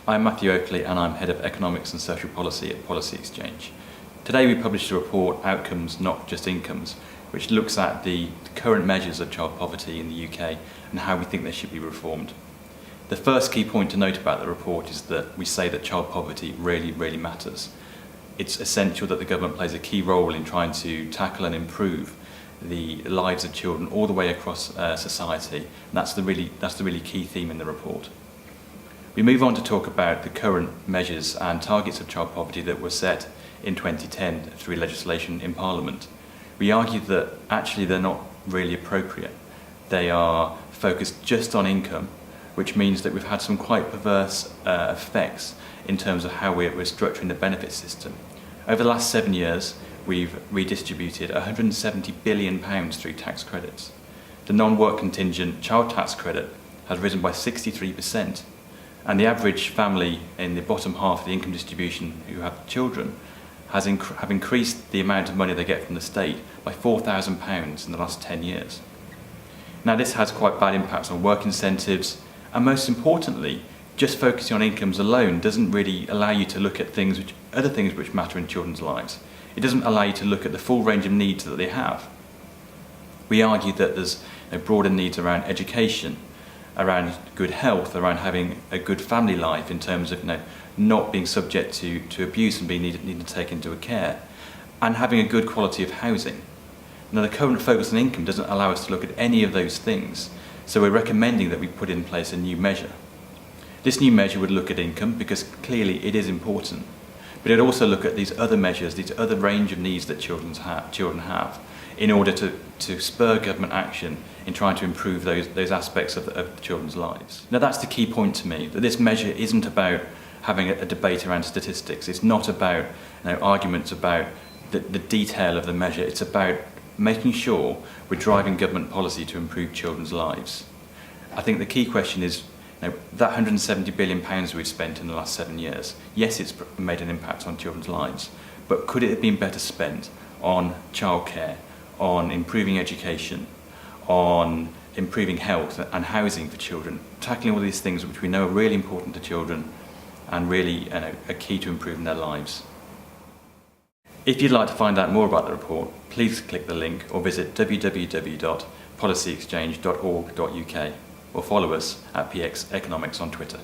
I'm Matthew Oakley and I'm Head of Economics and Social Policy at Policy Exchange. Today we published a report, Outcomes Not Just Incomes, which looks at the current measures of child poverty in the UK and how we think they should be reformed. The first key point to note about the report is that we say that child poverty really matters. It's essential that the government plays a key role in trying to tackle and improve the lives of children all the way across society, and that's the really key theme in the report. We move on to talk about the current measures and targets of child poverty that were set in 2010 through legislation in Parliament. We argue that actually they're not really appropriate. They are focused just on income, which means that we've had some quite perverse effects in terms of how we're structuring the benefit system. Over the last 7 years, we've redistributed £170 billion through tax credits. The non-work contingent child tax credit has risen by 63%, and the average family in the bottom half of the income distribution who have children have increased the amount of money they get from the state by £4,000 in the last 10 years. Now this has quite bad impacts on work incentives, and most importantly, just focusing on incomes alone doesn't really allow you to look at other things which matter in children's lives. It doesn't allow you to look at the full range of needs that they have. We argue that there's broader needs around education, around good health, around having a good family life in terms of not being subject to abuse and being needed to take into care, and having a good quality of housing. Now the current focus on income doesn't allow us to look at any of those things, so we're recommending that we put in place a new measure. This new measure would look at income because clearly it is important, but it would also look at these other measures, these other range of needs that children have, in order to spur government action in trying to improve those aspects of children's lives. Now that's the key point to me, that this measure isn't about having a debate around statistics. It's not about arguments about the detail of the measure. It's about making sure we're driving government policy to improve children's lives. I think the key question is, that £170 billion we've spent in the last 7 years, yes, it's made an impact on children's lives, but could it have been better spent on childcare, on improving education, on improving health and housing for children, tackling all these things which we know are really important to children and really are key to improving their lives. If you'd like to find out more about the report, please click the link or visit www.policyexchange.org.uk or follow us at PX Economics on Twitter.